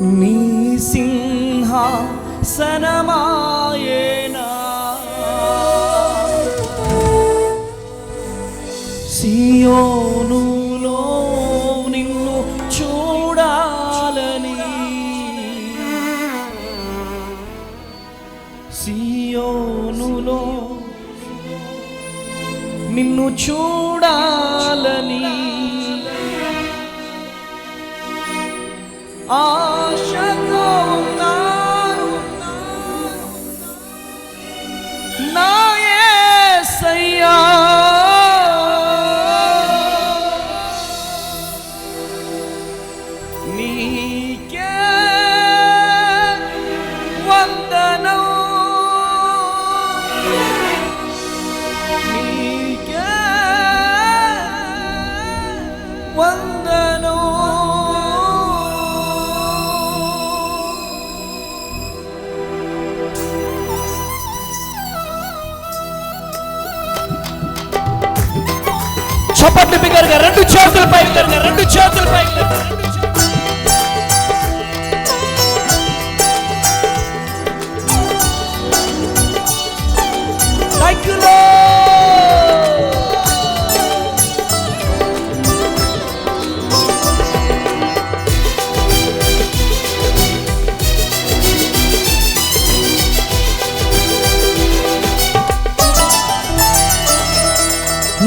నీ సింహాసనమాయేనా సియోనులో నిన్ను చూడాలని, సియోనులో నిన్ను చూడాలని ఆశతో ఉన్నాను నా యేసయ్యా. నీకే వందనం, నీకే వందనం. చప్పట్లు బిగ్గరగా రెండు చేతులు పైకి, రెండు చేతులు పైకి. Thank you Lord.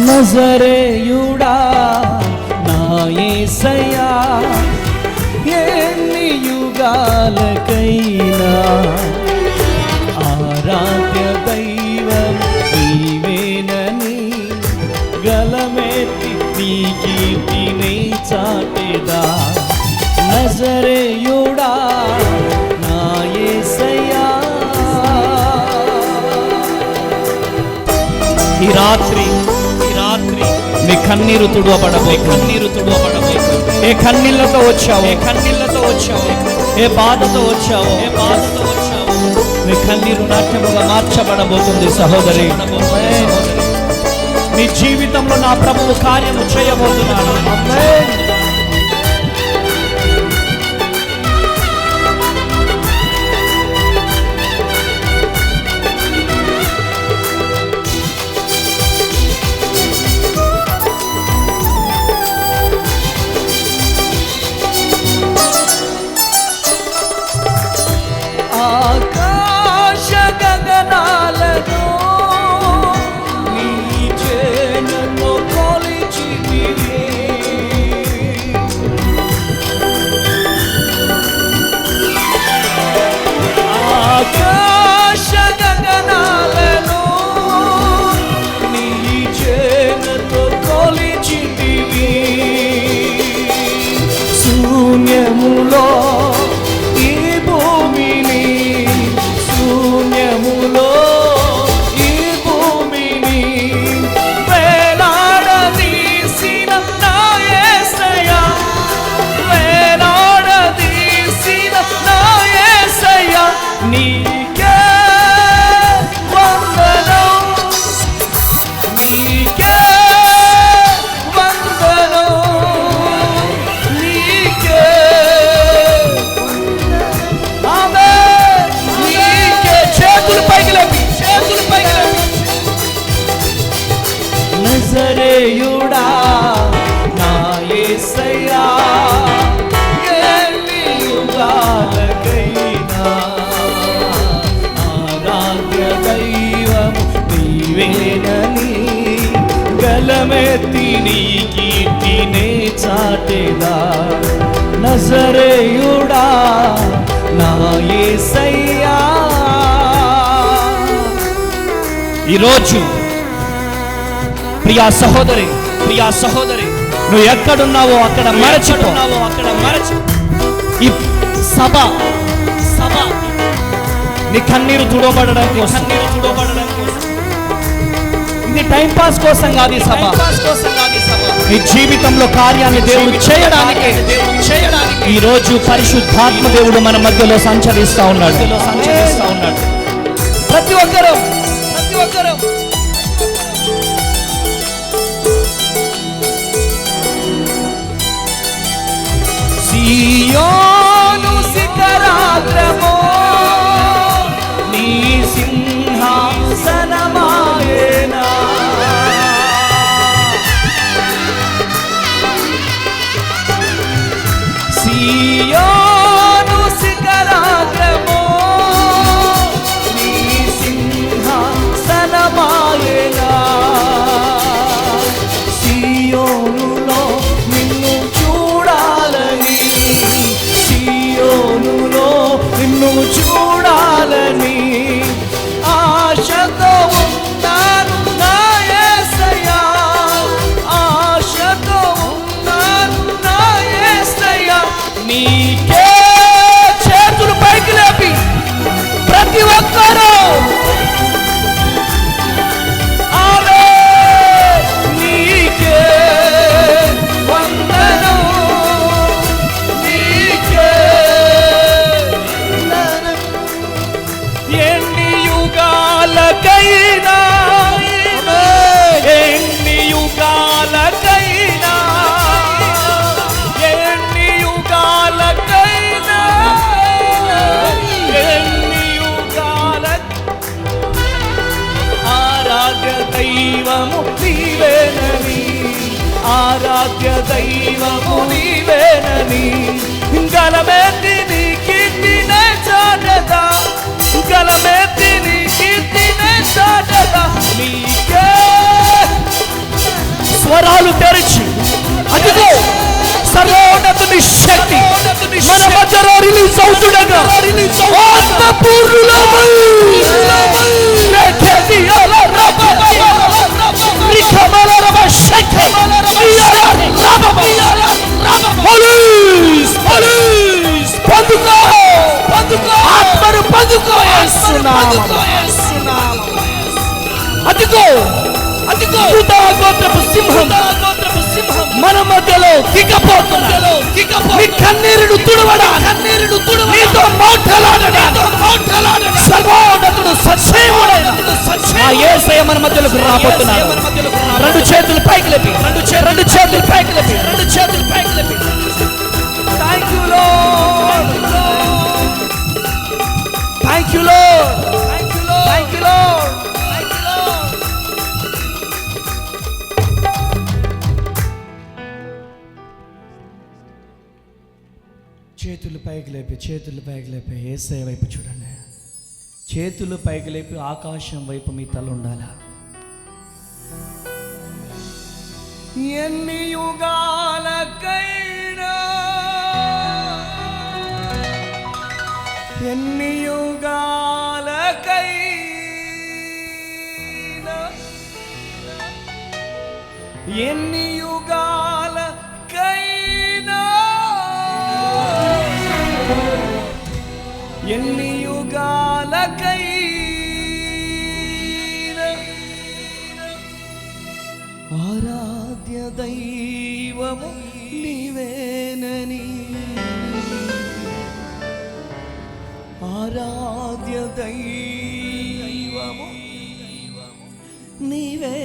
నజరేయుడా నా యేసయ్యా, ఎన్ని యుగాలకైనా ఆరాధ్య దైవం నీవేనని గలమెత్తి నీ కీర్తిని చాటెదా. నజరేయుడా నా యేసయ్యా, ఈ రాత్రి నీ కన్నీరు తుడవబడబోయే, కన్నీరు తుడవబడబోయే. ఏ కన్నీళ్లతో వచ్చావు, ఏ కన్నీళ్లతో వచ్చావు, ఏ బాధతో వచ్చావు, ఏ బాధతో వచ్చావు, నీ కన్నీరు నాట్యముగా మార్చబడబోతుంది సహోదరి. నీ జీవితంలో నా ప్రభువు కార్యము చేయబోతున్నాడు. ఆమేన్. ఆకాశ గగనాలను నీ చేనుతో కొలిచితివి, ఆకాశ గగనాలను నీ చేనుతో కొలిచితివి. శూన్యములో ఈ భూమిని, శూన్యములో ఈ భూమిని వేలాడదీసిన నా యేసయ్యా, వేలాడదీసిన నా యేసయ్యా, నీకే వందనం, నీకే వందనం, నీకే. ఆమేన్. నీకే. చేతులు పైకి లేపి, చేతులు పైకి లేపి. నజరేయుడా నా యేసయ్యా, ఎన్ని యుగాలకైనా ఆరాధ్య దైవము నీవేనని గలమెత్తి నీ కీర్తినే చాటెదా. నజరేయుడా నా యేసయ్యా. ఈరోజు ప్రియా సహోదరి, ప్రియా సహోదరి, నువ్వు ఎక్కడున్నావో అక్కడ మరచిపోన్నావో అక్కడ మరచి. ఈ సభ నీ కన్నీరు తుడవబడడం కోసం, కన్నీరు తుడవబడడం కోసం. ఇది టైం పాస్ కోసం కాదు ఈ సభ, నీ జీవితంలో కార్యాన్ని దేవుడు చేయడానికి ఈ రోజు పరిశుద్ధాత్మ దేవుడు మన మధ్యలో సంచరిస్తా ఉన్నాడు. ప్రతి ఒక్కరూ సియోను సియోను శిఖరాగ్రమో నీ సింహాసనమాయెగా. సియోనులో నిన్ను చూడాలని, సియోనులో నిన్ను చూడాలని ఆశతో ఉన్నాను నా యేసయ్యా, ఆశతో ఉన్నాను నా యేసయ్యా. నీకే చేతులు పైకి లేపి ప్రతి ఒక్కరూ ఆమె నీకే వందనం, నీకే వందనం. ఎన్ని యుగాలకైనా, ఎన్ని యుగాలకైనా, ఎన్ని యుగాలకైనా, ఎన్ని యుగాల ఆరాధ్య దైవము నీవేనని, ఆరాధ్య దైవము నీవేనని గలమెత్తి నీ కీర్తినే చాటదా, గలమెత్తి నీ కీర్తినే చాటదా. నీకే స్వరాలు తెరిచి అదిగో సర్వోన్నతుని శక్తి మన మధ్యలో రిలీజ్ అవుతుండగా ఆత్మపూర్ణులమై ఆత్మను పొందుకో. అదిగో అదిగో గోత్రపు సింహం మన మధ్యలో దిగపోతున్నాడు. నీ కన్నీరును తుడవడా, నీతో మాట్లాడడా సర్వోన్నతుడు సజీవుడైన ఆ యేసయ్య మన మధ్యలోకి రాబోతున్నాడు. రెండు చేతులు పైకి లేపి, రెండు చేతులు పైకి లేపి, రెండు చేతులు పైకి లేపి. Thank you lord, thank you lord, thank you lord, thank you lord. చేతులు పైకి లేపి, చేతులు పైకి లేపి యేసయ్య వైపు చూడండి. చేతులు పైకి లేపి ఆకాశం వైపు మీ తల ఉండాలా. ఎన్ని యుగాలకైనా, ఎన్ని యుగాలకైనా, ఎన్ని యుగాలకైనా, ఎన్ని యుగాలకైనా ఆరాధ్య దైవము నీవేనని, ఆరాధ్య దైవము నీవే.